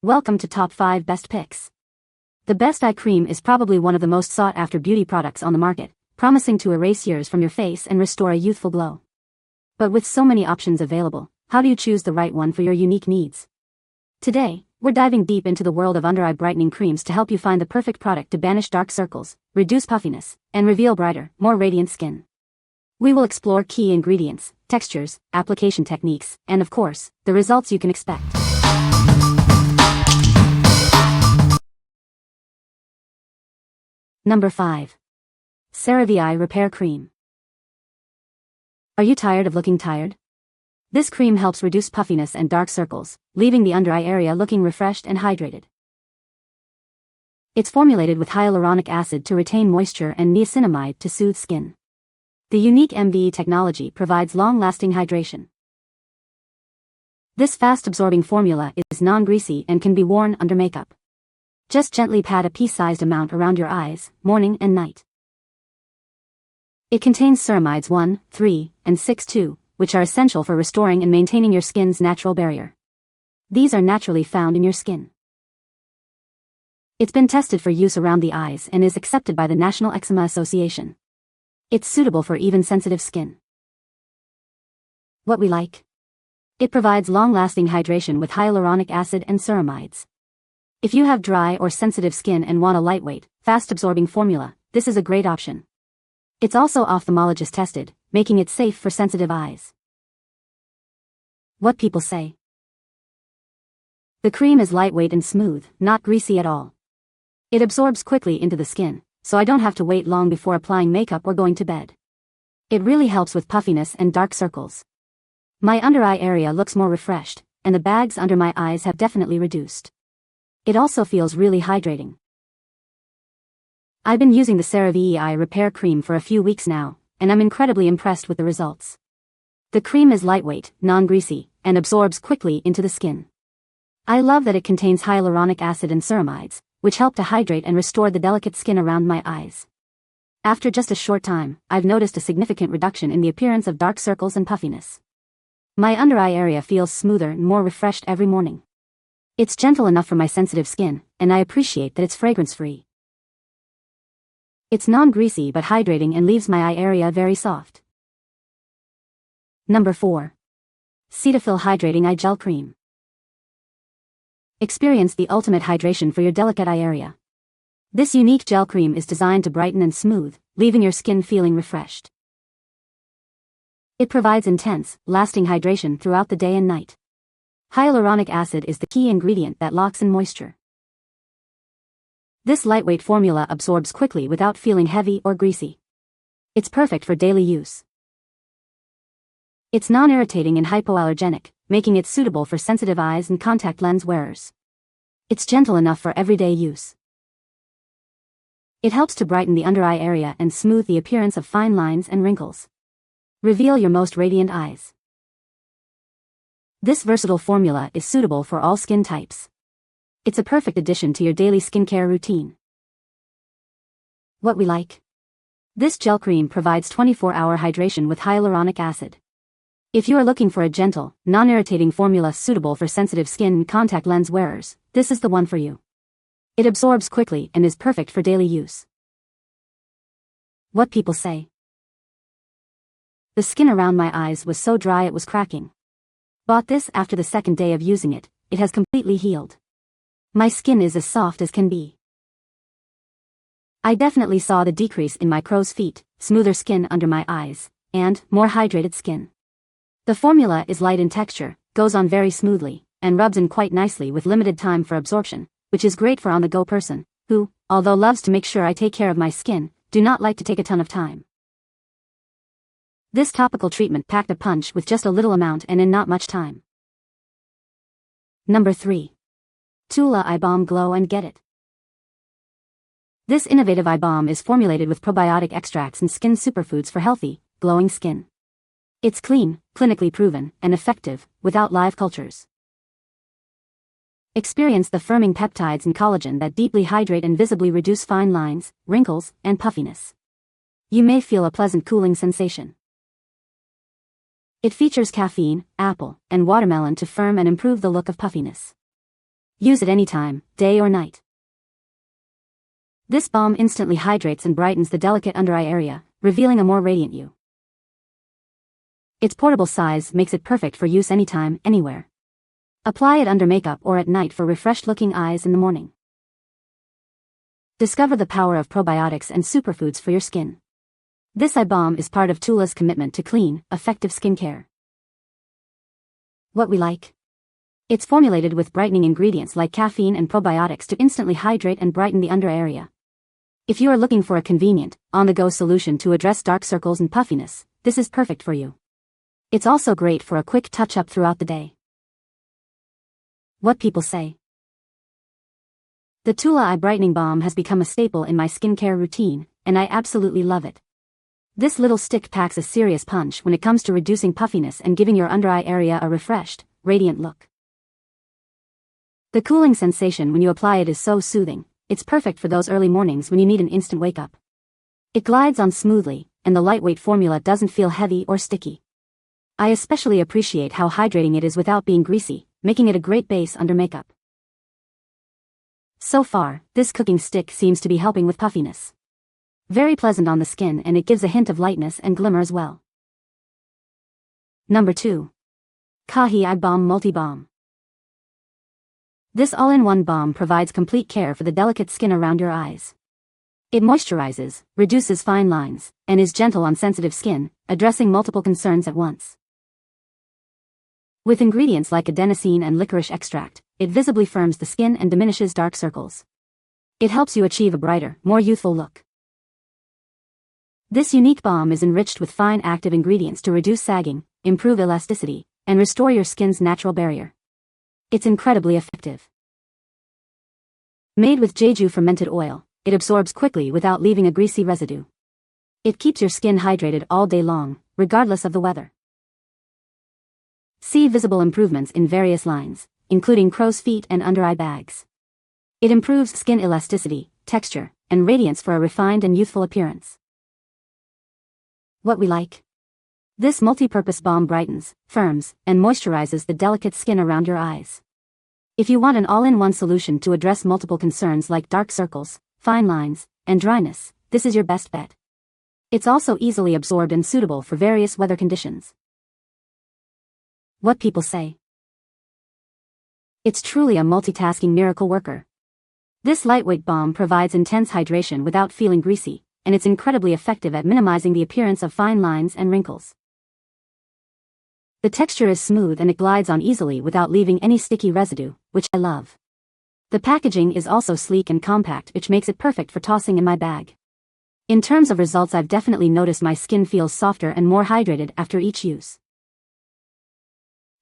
Welcome to Top 5 Best Picks. The Best Eye Cream is probably one of the most sought-after beauty products on the market, promising to erase years from your face and restore a youthful glow. But with so many options available, how do you choose the right one for your unique needs? Today, we're diving deep into the world of under-eye brightening creams to help you find the perfect product to banish dark circles, reduce puffiness, and reveal brighter, more radiant skin. We will explore key ingredients, textures, application techniques, and of course, the results you can expect. Number 5. CeraVe Eye Repair Cream. Are you tired of looking tired? This cream helps reduce puffiness and dark circles, leaving the under-eye area looking refreshed and hydrated. It's formulated with hyaluronic acid to retain moisture and niacinamide to soothe skin. The unique MVE technology provides long-lasting hydration. This fast-absorbing formula is non-greasy and can be worn under makeup. Just gently pat a pea-sized amount around your eyes, morning and night. It contains ceramides 1, 3, and 6-2, which are essential for restoring and maintaining your skin's natural barrier. These are naturally found in your skin. It's been tested for use around the eyes and is accepted by the National Eczema Association. It's suitable for even sensitive skin. What we like? It provides long-lasting hydration with hyaluronic acid and ceramides. If you have dry or sensitive skin and want a lightweight, fast-absorbing formula, this is a great option. It's also ophthalmologist tested, making it safe for sensitive eyes. What people say? The cream is lightweight and smooth, not greasy at all. It absorbs quickly into the skin, so I don't have to wait long before applying makeup or going to bed. It really helps with puffiness and dark circles. My under-eye area looks more refreshed, and the bags under my eyes have definitely reduced. It also feels really hydrating. I've been using the CeraVe Eye Repair Cream for a few weeks now, and I'm incredibly impressed with the results. The cream is lightweight, non-greasy, and absorbs quickly into the skin. I love that it contains hyaluronic acid and ceramides, which help to hydrate and restore the delicate skin around my eyes. After just a short time, I've noticed a significant reduction in the appearance of dark circles and puffiness. My under-eye area feels smoother and more refreshed every morning. It's gentle enough for my sensitive skin, and I appreciate that it's fragrance-free. It's non-greasy but hydrating and leaves my eye area very soft. Number 4. Cetaphil Hydrating Eye Gel Cream. Experience the ultimate hydration for your delicate eye area. This unique gel cream is designed to brighten and smooth, leaving your skin feeling refreshed. It provides intense, lasting hydration throughout the day and night. Hyaluronic acid is the key ingredient that locks in moisture. This lightweight formula absorbs quickly without feeling heavy or greasy. It's perfect for daily use. It's non-irritating and hypoallergenic, making it suitable for sensitive eyes and contact lens wearers. It's gentle enough for everyday use. It helps to brighten the under-eye area and smooth the appearance of fine lines and wrinkles. Reveal your most radiant eyes. This versatile formula is suitable for all skin types. It's a perfect addition to your daily skincare routine. What we like? This gel cream provides 24-hour hydration with hyaluronic acid. If you are looking for a gentle, non-irritating formula suitable for sensitive skin and contact lens wearers, this is the one for you. It absorbs quickly and is perfect for daily use. What people say? The skin around my eyes was so dry it was cracking. Bought this after the second day of using it, it has completely healed. My skin is as soft as can be. I definitely saw the decrease in my crow's feet, smoother skin under my eyes, and more hydrated skin. The formula is light in texture, goes on very smoothly, and rubs in quite nicely with limited time for absorption, which is great for on-the-go person, who, although loves to make sure I take care of my skin, do not like to take a ton of time. This topical treatment packed a punch with just a little amount and in not much time. Number 3. TULA Eye Balm Glow and Get It. This innovative eye balm is formulated with probiotic extracts and skin superfoods for healthy, glowing skin. It's clean, clinically proven, and effective, without live cultures. Experience the firming peptides and collagen that deeply hydrate and visibly reduce fine lines, wrinkles, and puffiness. You may feel a pleasant cooling sensation. It features caffeine, apple, and watermelon to firm and improve the look of puffiness. Use it anytime, day or night. This balm instantly hydrates and brightens the delicate under-eye area, revealing a more radiant you. Its portable size makes it perfect for use anytime, anywhere. Apply it under makeup or at night for refreshed-looking eyes in the morning. Discover the power of probiotics and superfoods for your skin. This eye balm is part of TULA's commitment to clean, effective skincare. What we like? It's formulated with brightening ingredients like caffeine and probiotics to instantly hydrate and brighten the under area. If you are looking for a convenient, on-the-go solution to address dark circles and puffiness, this is perfect for you. It's also great for a quick touch-up throughout the day. What people say. The TULA Eye Brightening Balm has become a staple in my skincare routine, and I absolutely love it. This little stick packs a serious punch when it comes to reducing puffiness and giving your under-eye area a refreshed, radiant look. The cooling sensation when you apply it is so soothing. It's perfect for those early mornings when you need an instant wake-up. It glides on smoothly, and the lightweight formula doesn't feel heavy or sticky. I especially appreciate how hydrating it is without being greasy, making it a great base under makeup. So far, this cooking stick seems to be helping with puffiness. Very pleasant on the skin, and it gives a hint of lightness and glimmer as well. Number 2. KAHI Eye Balm Multi Balm. This all-in-one balm provides complete care for the delicate skin around your eyes. It moisturizes, reduces fine lines, and is gentle on sensitive skin, addressing multiple concerns at once. With ingredients like adenosine and licorice extract, it visibly firms the skin and diminishes dark circles. It helps you achieve a brighter, more youthful look. This unique balm is enriched with fine active ingredients to reduce sagging, improve elasticity, and restore your skin's natural barrier. It's incredibly effective. Made with jeju fermented oil, it absorbs quickly without leaving a greasy residue. It keeps your skin hydrated all day long, regardless of the weather. See visible improvements in various lines, including crow's feet and under-eye bags. It improves skin elasticity, texture, and radiance for a refined and youthful appearance. What we like? This multi-purpose balm brightens, firms, and moisturizes the delicate skin around your eyes. If you want an all-in-one solution to address multiple concerns like dark circles, fine lines, and dryness, this is your best bet. It's also easily absorbed and suitable for various weather conditions. What people say. It's truly a multitasking miracle worker. This lightweight balm provides intense hydration without feeling greasy, and it's incredibly effective at minimizing the appearance of fine lines and wrinkles. The texture is smooth and it glides on easily without leaving any sticky residue, which I love. The packaging is also sleek and compact, which makes it perfect for tossing in my bag. In terms of results, I've definitely noticed my skin feels softer and more hydrated after each use.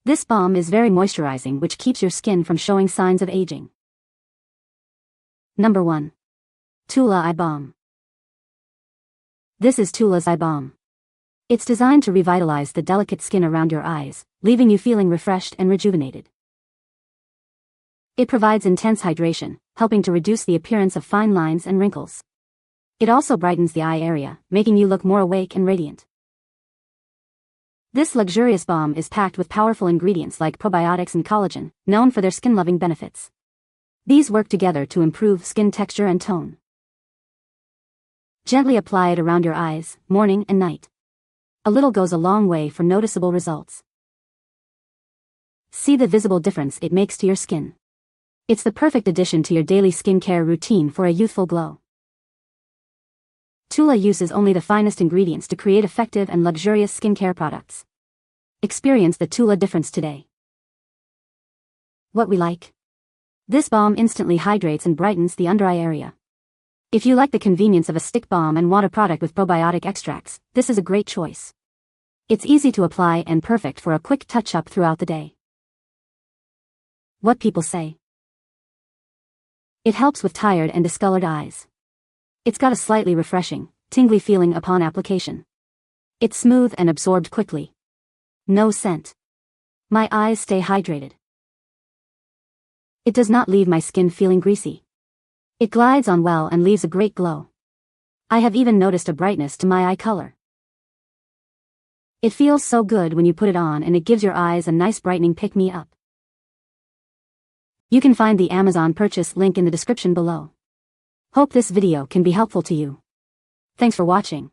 This balm is very moisturizing, which keeps your skin from showing signs of aging. Number 1. TULA Eye Balm. This is TULA's Eye Balm. It's designed to revitalize the delicate skin around your eyes, leaving you feeling refreshed and rejuvenated. It provides intense hydration, helping to reduce the appearance of fine lines and wrinkles. It also brightens the eye area, making you look more awake and radiant. This luxurious balm is packed with powerful ingredients like probiotics and collagen, known for their skin-loving benefits. These work together to improve skin texture and tone. Gently apply it around your eyes, morning and night. A little goes a long way for noticeable results. See the visible difference it makes to your skin. It's the perfect addition to your daily skincare routine for a youthful glow. TULA uses only the finest ingredients to create effective and luxurious skincare products. Experience the TULA difference today. What we like? This balm instantly hydrates and brightens the under-eye area. If you like the convenience of a stick balm and want a product with probiotic extracts, this is a great choice. It's easy to apply and perfect for a quick touch-up throughout the day. What people say. It helps with tired and discolored eyes. It's got a slightly refreshing, tingly feeling upon application. It's smooth and absorbed quickly. No scent. My eyes stay hydrated. It does not leave my skin feeling greasy. It glides on well and leaves a great glow. I have even noticed a brightness to my eye color. It feels so good when you put it on, and it gives your eyes a nice brightening pick-me-up. You can find the Amazon purchase link in the description below. Hope this video can be helpful to you. Thanks for watching.